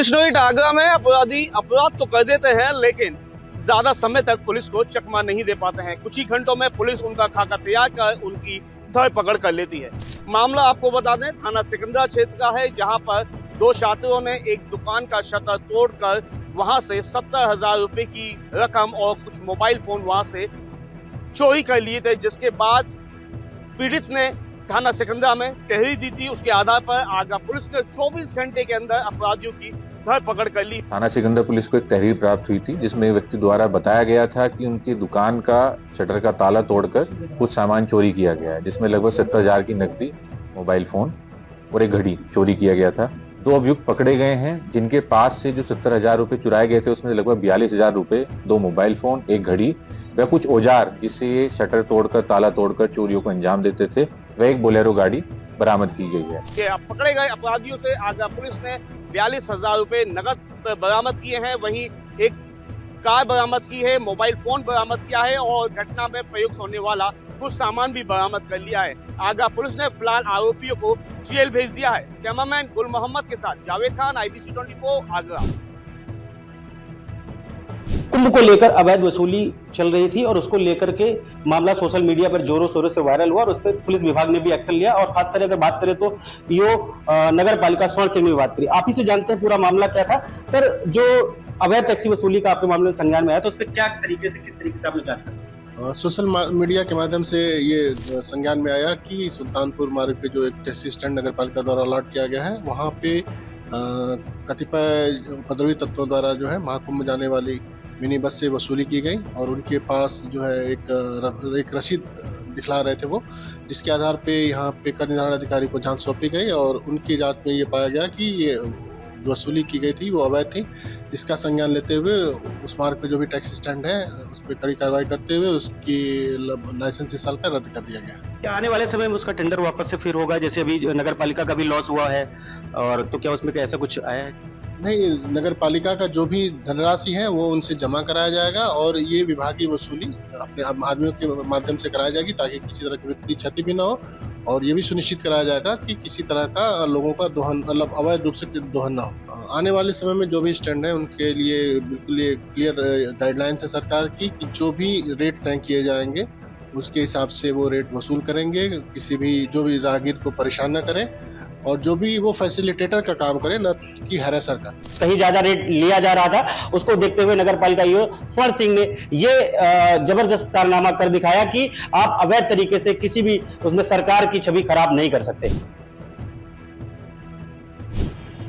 Commissionerate Agra में अपराधी अपराध तो कर देते हैं, लेकिन ज्यादा समय तक पुलिस को चकमा नहीं दे पाते हैं। कुछ ही घंटों में पुलिस उनका खाका तैयार कर उनकी धरपकड़ कर लेती है। मामला आपको बता दें, थाना सिकंदरा क्षेत्र का है, जहां पर दो छात्रों ने एक दुकान का शटर तोड़कर वहां से 70,000 रुपए की रकम और कुछ मोबाइल फोन वहां से चोरी कर लिए थे, जिसके बाद पीड़ित ने थाना सिकंदरा में तहरीर दी थी। उसके आधार पर आगरा पुलिस ने 24 घंटे के अंदर अपराधियों की धरपकड़ कर ली। थाना सिकंदर पुलिस को एक तहरीर प्राप्त हुई थी, जिसमें एक व्यक्ति द्वारा बताया गया था कि उनकी दुकान का शटर का ताला तोड़कर कुछ सामान चोरी किया गया है, जिसमें लगभग 70,000 की नकदी, मोबाइल फोन और एक घड़ी चोरी किया गया था। दो अभियुक्त पकड़े गए हैं, जिनके पास से जो 70,000 रुपए चुराए गए थे, उसमें लगभग 42,000 रुपए, 2 मोबाइल फोन, एक घड़ी व कुछ औजार जिससे ये शटर तोड़कर ताला तोड़कर चोरियों को अंजाम देते थे, वह एक बोलेरो गाड़ी बरामद की गई है। पकड़े गए अपराधियों से आगरा पुलिस ने 42,000 रुपए नकद बरामद किए हैं, वहीं एक कार बरामद की है, मोबाइल फोन बरामद किया है और घटना में प्रयुक्त होने वाला कुछ सामान भी बरामद कर लिया है। आगरा पुलिस ने फिलहाल आरोपियों को जेल भेज दिया है। कैमरामैन गुल मोहम्मद के साथ जावेद खान, IBC 24 आगरा। कुंभ को लेकर अवैध वसूली चल रही थी और उसको लेकर के मामला सोशल मीडिया पर जोरों शोरों से वायरल हुआ और उस पर पुलिस विभाग ने भी एक्शन लिया। और खासकर अगर बात करें तो यो नगर पालिका स्वर्ण सिंह ने बात करी। आप ही से जानते हैं पूरा मामला क्या था सर। जो अवैध टैक्सी वसूली का आपके मामले में संज्ञान में आया, तो उस पर क्या तरीके से, किस तरीके से आपने जांच करी? सोशल मीडिया के माध्यम से ये संज्ञान में आया कि सुल्तानपुर मार्ग पे जो एक टैक्सी स्टैंड नगर पालिका द्वारा अलॉट किया गया है, वहाँ पे कतिपय उपद्रवी तत्वों द्वारा जो है महाकुंभ में जाने वाली मिनी बस से वसूली की गई और उनके पास जो है एक रसीद दिखला रहे थे वो, जिसके आधार पे यहाँ पे कर निर्धारण अधिकारी को जांच सौंपी गई और उनकी जांच में ये पाया गया कि ये वसूली की गई थी वो अवैध थी। इसका संज्ञान लेते हुए उस मार्ग पे जो भी टैक्सी स्टैंड है उस पर कड़ी कार्रवाई करते हुए उसकी लाइसेंस इस साल का रद्द कर दिया गया। क्या आने वाले समय में उसका टेंडर वापस से फिर होगा? जैसे अभी नगर पालिका का भी लॉस हुआ है, और तो क्या उसमें ऐसा कुछ आया है? नहीं, नगर पालिका का जो भी धनराशि है वो उनसे जमा कराया जाएगा और ये विभागीय वसूली अपने आदमियों के माध्यम से कराई जाएगी, ताकि किसी तरह की वित्तीय क्षति भी न हो। और ये भी सुनिश्चित कराया जाएगा कि किसी तरह का लोगों का दोहन, मतलब अवैध रूप से दोहन ना हो। आने वाले समय में जो भी स्टैंड है उनके लिए बिल्कुल ये क्लियर गाइडलाइंस है सरकार की कि जो भी रेट तय किए जाएंगे उसके हिसाब से वो रेट वसूल करेंगे। किसी भी जो भी राहगीर को परेशान न करें और जो भी वो फैसिलिटेटर का काम करे, न कि हैरेसर का। कहीं ज्यादा रेट लिया जा रहा था, उसको देखते हुए नगर पालिका स्वर्ण सिंह ने ये जबरदस्त कारनामा कर दिखाया कि आप अवैध तरीके से किसी भी उसमें सरकार की छवि खराब नहीं कर सकते।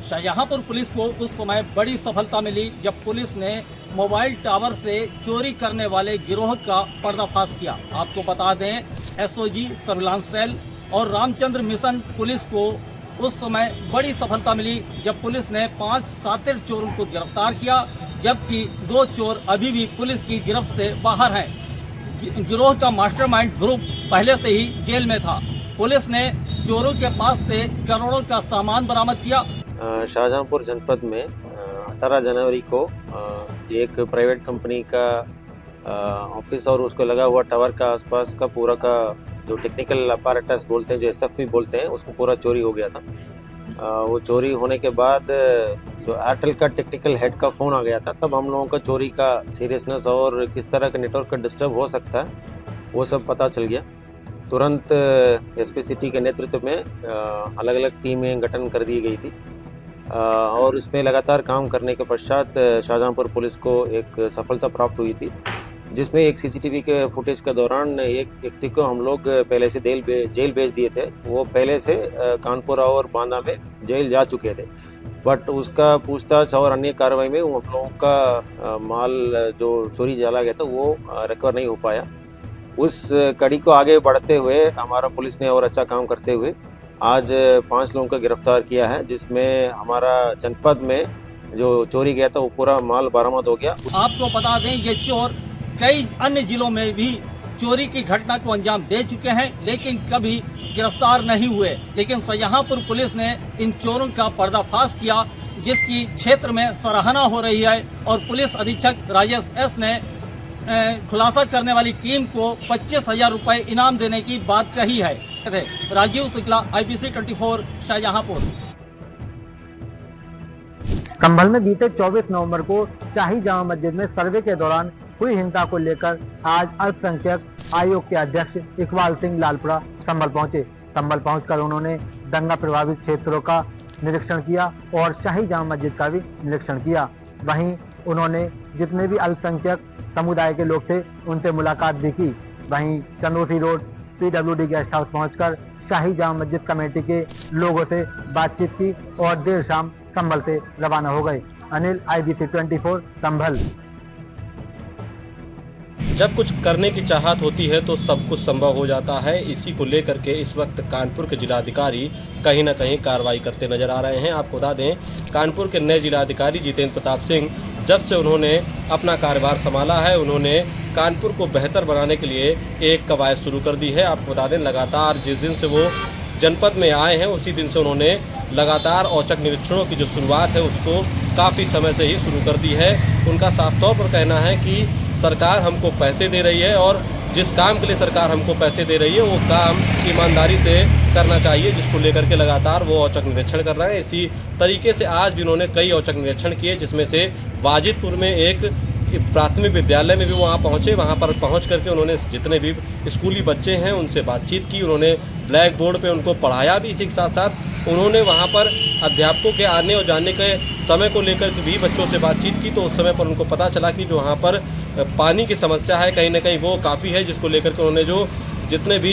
शाहजहांपुर पुलिस को उस समय बड़ी सफलता मिली जब पुलिस ने मोबाइल टावर से चोरी करने वाले गिरोह का पर्दाफाश किया। आपको बता दें, SOG सर्विलांस सेल और रामचंद्र मिशन पुलिस को उस समय बड़ी सफलता मिली जब पुलिस ने 5 शातिर चोरों को गिरफ्तार किया, जबकि 2 चोर अभी भी पुलिस की गिरफ्त से बाहर हैं। गिरोह का मास्टरमाइंड ग्रुप पहले से ही जेल में था। पुलिस ने चोरों के पास से करोड़ों का सामान बरामद किया। शाहजहांपुर जनपद में 18 जनवरी को एक प्राइवेट कंपनी का ऑफिस और उसको लगा हुआ टावर का आसपास का पूरा का जो टेक्निकल अपैरेटस बोलते हैं, जो SFP बोलते हैं, उसको पूरा चोरी हो गया था। वो चोरी होने के बाद जो एयरटेल का टेक्निकल हेड का फ़ोन आ गया था, तब हम लोगों का चोरी का सीरियसनेस और किस तरह का नेटवर्क का डिस्टर्ब हो सकता है वो सब पता चल गया। तुरंत SP सिटी के नेतृत्व में अलग अलग टीमें गठन कर दी गई थी और इसमें लगातार काम करने के पश्चात शाहजहांपुर पुलिस को एक सफलता प्राप्त हुई थी, जिसमें एक CCTV के फुटेज के दौरान एक व्यक्ति को हम लोग पहले से जेल भेज दिए थे। वो पहले से कानपुर और बांदा में जेल जा चुके थे, बट उसका पूछताछ और अन्य कार्रवाई में हम लोगों का माल जो चोरी डाला गया था वो रिकवर नहीं हो पाया। उस कड़ी को आगे बढ़ते हुए हमारा पुलिस ने और अच्छा काम करते हुए आज 5 लोगों को गिरफ्तार किया है, जिसमें हमारा जनपद में जो चोरी गया था वो पूरा माल बरामद हो गया। आपको बता दें, ये चोर कई अन्य जिलों में भी चोरी की घटना को अंजाम दे चुके हैं, लेकिन कभी गिरफ्तार नहीं हुए। लेकिन शाहजहांपुर पुलिस ने इन चोरों का पर्दाफाश किया, जिसकी क्षेत्र में सराहना हो रही है और पुलिस अधीक्षक राजेश S ने खुलासा करने वाली टीम को 25,000 रुपए इनाम देने की बात कही है। राजीव शुक्ला, IBC 24 शाहजहांपुर। संभल में बीते 24 नवंबर को शाही जामा मस्जिद में सर्वे के दौरान हुई हिंसा को लेकर आज अल्पसंख्यक आयोग के अध्यक्ष इकबाल सिंह लालपुरा संभल पहुंचे। संभल पहुंचकर उन्होंने दंगा प्रभावित क्षेत्रों का निरीक्षण किया और शाही जामा मस्जिद का भी निरीक्षण किया। वहीं उन्होंने जितने भी अल्पसंख्यक समुदाय के लोग थे उनसे मुलाकात भी की। वहीं Chandausi road PWD guest house पहुंचकर शाही जामा मस्जिद कमेटी के लोगों से बातचीत की और देर शाम संभल से रवाना हो गए। अनिल, IBC 24 संभल। जब कुछ करने की चाहत होती है तो सब कुछ संभव हो जाता है। इसी को लेकर के इस वक्त कानपुर के जिलाधिकारी कहीं ना कहीं कार्रवाई करते नजर आ रहे हैं। आपको बता दें, कानपुर के नए जिलाधिकारी जितेंद्र प्रताप सिंह जब से उन्होंने अपना कार्यभार संभाला है, उन्होंने कानपुर को बेहतर बनाने के लिए एक कवायद शुरू कर दी है। आपको बता दें, लगातार जिस दिन से वो जनपद में आए हैं उसी दिन से उन्होंने लगातार औचक निरीक्षणों की जो शुरुआत है उसको काफ़ी समय से ही शुरू कर दी है। उनका साफ तौर पर कहना है कि सरकार हमको पैसे दे रही है और जिस काम के लिए सरकार हमको पैसे दे रही है वो काम ईमानदारी से करना चाहिए, जिसको लेकर के लगातार वो औचक निरीक्षण कर रहे हैं। इसी तरीके से आज भी उन्होंने कई औचक निरीक्षण किए, जिसमें से वाजिदपुर में एक प्राथमिक विद्यालय में भी वहाँ पहुँचे। वहाँ पर पहुँच करके उन्होंने जितने भी स्कूली बच्चे हैं उनसे बातचीत की, उन्होंने ब्लैक बोर्ड पे उनको पढ़ाया भी। इसी के साथ साथ उन्होंने वहाँ पर अध्यापकों के आने और जाने के समय को लेकर भी बच्चों से बातचीत की, तो उस समय पर उनको पता चला कि जो वहाँ पर पानी की समस्या है कहीं ना कहीं वो काफ़ी है, जिसको लेकर के उन्होंने जो जितने भी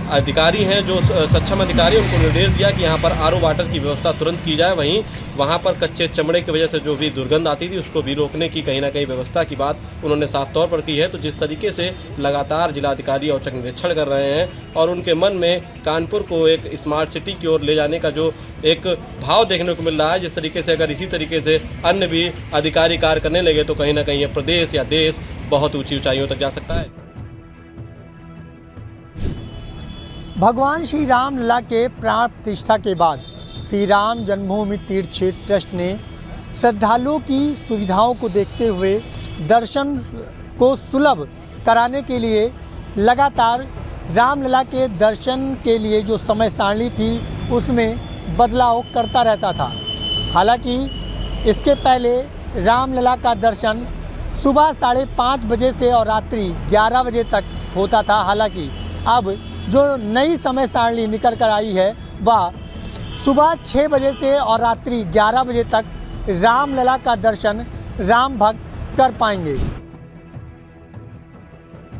अधिकारी हैं, जो सक्षम अधिकारी, उनको निर्देश दिया कि यहाँ पर RO वाटर की व्यवस्था तुरंत की जाए। वहीं वहाँ पर कच्चे चमड़े की वजह से जो भी दुर्गंध आती थी उसको भी रोकने की कहीं ना कहीं व्यवस्था की बात उन्होंने साफ तौर पर की है। तो जिस तरीके से लगातार जिलाधिकारी औचक निरीक्षण कर रहे हैं और उनके मन में कानपुर को एक स्मार्ट सिटी की ओर ले जाने का जो एक भाव देखने को मिल रहा है, जिस तरीके से अगर इसी तरीके से अन्य भी अधिकारी कार्य करने लगे तो कहीं ना कहीं ये प्रदेश या देश बहुत ऊंची ऊंचाइयों तक जा सकता है। भगवान श्री राम लला के प्राण प्रतिष्ठा के बाद श्री राम जन्मभूमि तीर्थ क्षेत्र ट्रस्ट ने श्रद्धालुओं की सुविधाओं को देखते हुए दर्शन को सुलभ कराने के लिए लगातार रामलला के दर्शन के लिए जो समय सारणी थी उसमें बदलाव करता रहता था। हालांकि इसके पहले रामलला का दर्शन सुबह 5:30 बजे से और रात्रि 11 बजे तक होता था। हालांकि अब जो नई समय सारणी निकल कर आई है वह सुबह 6 बजे से और रात्रि 11 बजे तक रामलला का दर्शन राम भक्त कर पाएंगे।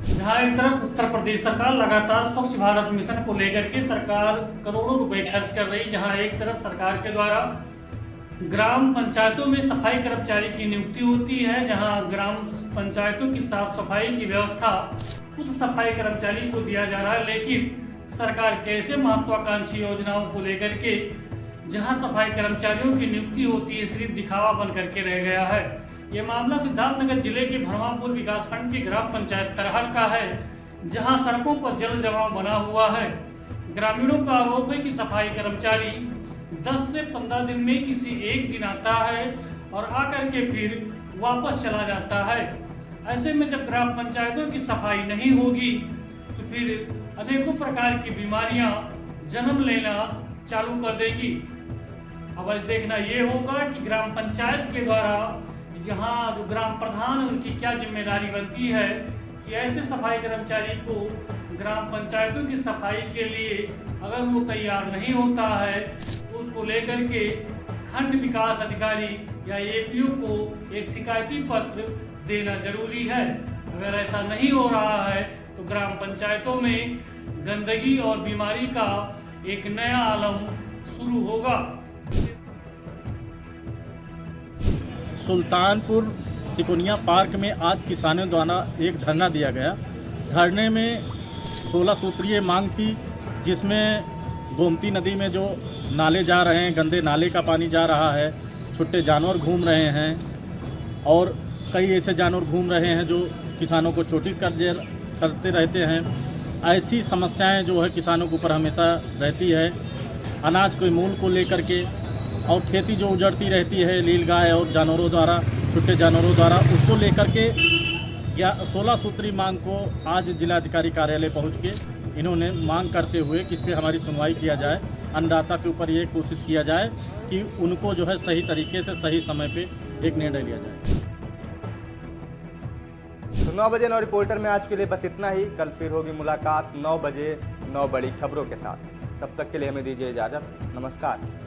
जहाँ एक तरफ उत्तर प्रदेश सरकार लगातार स्वच्छ भारत मिशन को लेकर के सरकार करोड़ों रुपए खर्च कर रही, जहाँ एक तरफ सरकार के द्वारा ग्राम पंचायतों में सफाई कर्मचारी की नियुक्ति होती है, जहाँ ग्राम पंचायतों की साफ सफाई की व्यवस्था उस सफाई कर्मचारी को दिया जा रहा है। लेकिन सरकार कैसे महत्वाकांक्षी योजनाओं को लेकर के जहां सफाई कर्मचारियों की नियुक्ति होती है सिर्फ दिखावा बन करके रह गया है। ये मामला सिद्धार्थनगर जिले के भरवापुर विकासखंड की ग्राम पंचायत तरहल का है, जहां सड़कों पर जल जमाव बना हुआ है। ग्रामीणों का आरोप है कि सफाई कर्मचारी 10 से 15 दिन में किसी एक दिन आता है और आकर के फिर वापस चला जाता है। ऐसे में जब ग्राम पंचायतों की सफाई नहीं होगी तो फिर अनेकों प्रकार की बीमारियां जन्म लेना चालू कर देगी। अब देखना ये होगा कि ग्राम पंचायत के द्वारा यहाँ जो ग्राम प्रधान उनकी क्या जिम्मेदारी बनती है कि ऐसे सफाई कर्मचारी को ग्राम पंचायतों की सफाई के लिए अगर वो तैयार नहीं होता है तो उसको लेकर के खंड विकास अधिकारी या APO को एक शिकायती पत्र देना जरूरी है। अगर ऐसा नहीं हो रहा है तो ग्राम पंचायतों में गंदगी और बीमारी का एक नया आलम शुरू होगा। सुल्तानपुर तिकोनिया पार्क में आज किसानों द्वारा एक धरना दिया गया। धरने में 16 सूत्रीय मांग थी, जिसमें गोमती नदी में जो नाले जा रहे हैं, गंदे नाले का पानी जा रहा है, छुट्टे जानवर घूम रहे हैं और कई ऐसे जानवर घूम रहे हैं जो किसानों को चोटी करते रहते हैं। ऐसी समस्याएं जो है किसानों के ऊपर हमेशा रहती है। अनाज के मूल को लेकर के और खेती जो उजड़ती रहती है नील गाय और जानवरों द्वारा, छुट्टे जानवरों द्वारा, उसको लेकर के 16 सूत्री मांग को आज जिलाधिकारी कार्यालय पहुंच के इन्होंने मांग करते हुए कि इस पर हमारी सुनवाई किया जाए। अन्नदाता के ऊपर ये कोशिश किया जाए कि उनको जो है सही तरीके से सही समय पे एक निर्णय लिया जाए। तो 9 बजे 9 रिपोर्टर में आज के लिए बस इतना ही। कल फिर होगी मुलाकात 9 बजे 9 बड़ी खबरों के साथ। तब तक के लिए हमें दीजिए इजाज़त। नमस्कार।